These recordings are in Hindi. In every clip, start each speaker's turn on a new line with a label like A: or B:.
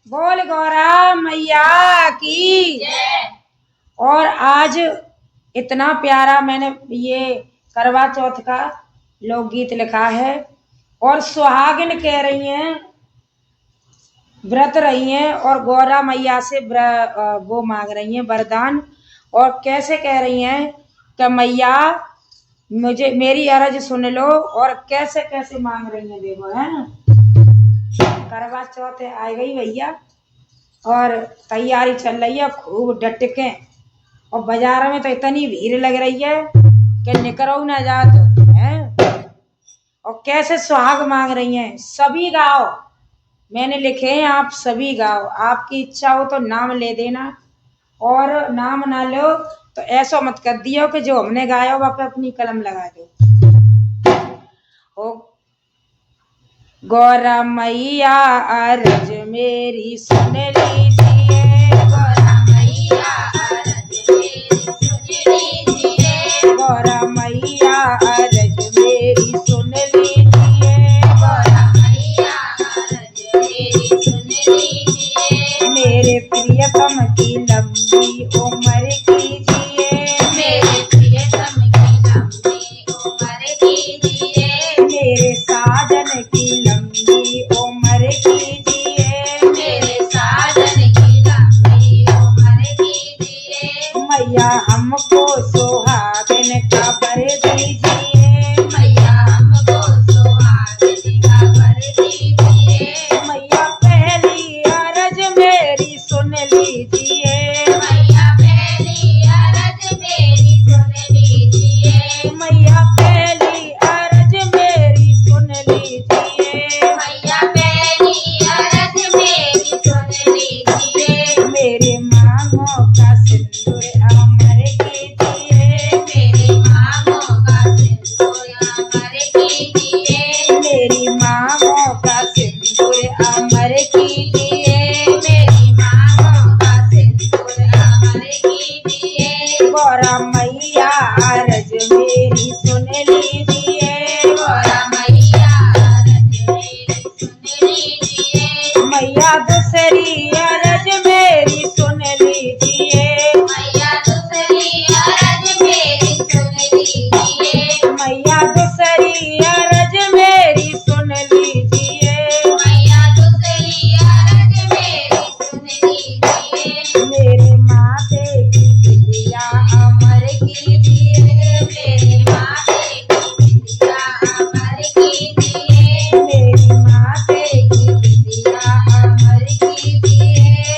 A: बोल गौरा मैया की। और आज इतना प्यारा मैंने ये करवा चौथ का लोकगीत लिखा है और सुहागिन कह रही हैं, व्रत रही हैं और गौरा मैया से वो मांग रही हैं वरदान। और कैसे कह रही हैं कि मैया मुझे मेरी अर्ज सुन लो, और कैसे कैसे मांग रही हैं देखो, है ना। करवा चौथ आ गई भैया और तैयारी चल रही है खूब डटके, और बाजार में तो इतनी भीड़ लग रही है कि निकरो ना जात है। और कैसे सुहाग मांग रही हैं, सभी गाओ, मैंने लिखे हैं आप सभी गाओ। आपकी इच्छा हो तो नाम ले देना, और नाम ना लो तो ऐसा मत कर दियो कि जो हमने गाया वहाँ पे अपनी कलम लगा दो। ओ गौरा मैया अर्ज मेरी सुन लीजिए, गौरा मैया अर्ज मेरी सुन लीजिए, गौरा मैया अर्ज मेरी सुन लीजिए, गौरा मैया अर्ज मेरी सुन लीजिए। मेरे प्रियतम की लंबी उम्र कीजिए, मेरे प्रियतम की लंबी उम्र कीजिए, मेरे साजन की लंबी उम्र कीजिए, मेरे साजन की लंबी उम्र कीजिए। मैया हमको सुहागिन का वर दीजिए, मैया हमको सुहागिन का वर दीजिए। मैया पहली अर्ज मेरी सुन लीजिए, मैया पहली अर्ज मेरी सुन लीजिए, मैया पहली अर्ज मेरी सुन लीजिए, मैया पहली अर्ज मेरी सुन लीजिए। मेरे मांगों का सिंदूर अमर कीजिए, मेरे मांगों का सिंदूर अमर कीजिए, मेरी मांगों का सिंदूर अमर कीजिए, मेरी मांगों का सिंदूर अमर कीजिए। गौरा मैया अर्ज मेरी सुन लीजिए, गौरा मैया अर्ज मेरी सुन लीजिए। मैया दूसरी अर्ज मेरी सुन लीजिए, मैया दूसरी अर्ज मेरी सुन लीजिए, मैया दूसरी अर्ज मेरी सुन लीजिए, मैया दूसरी अर्ज मेरी सुन लीजिए। मेरे माथे की बिंदिया अमर कीजिए, मेरे माथे की बिंदिया अमर कीजिए, मेरी माथे की बिंदिया अमर कीजिए,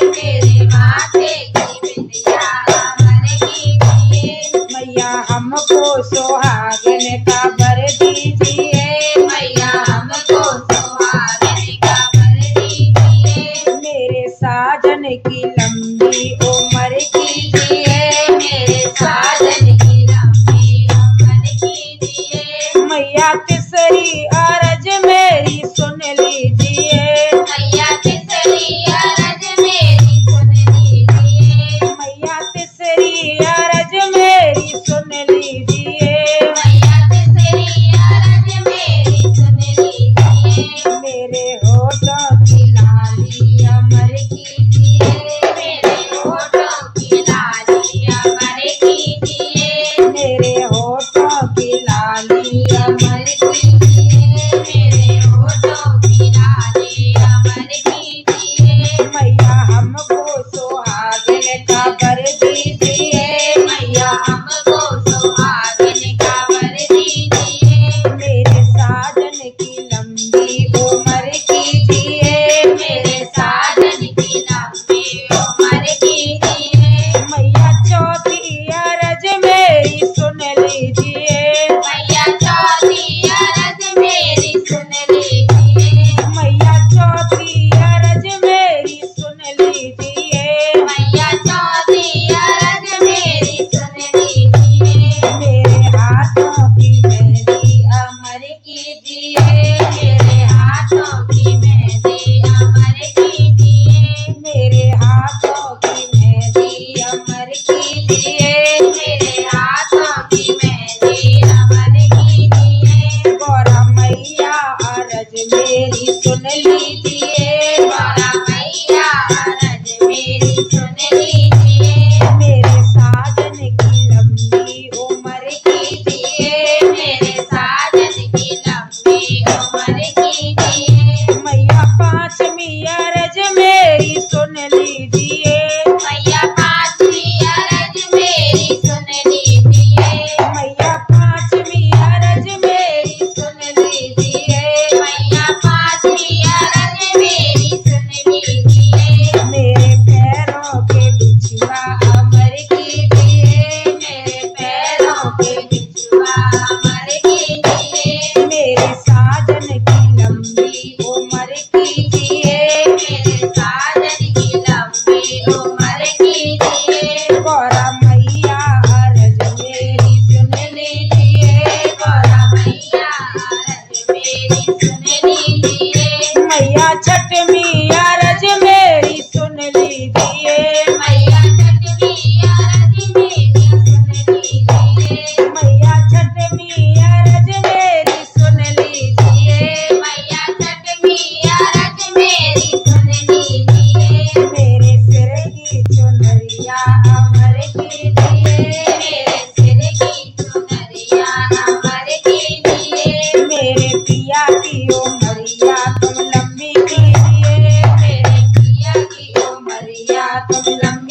A: तुम लंबी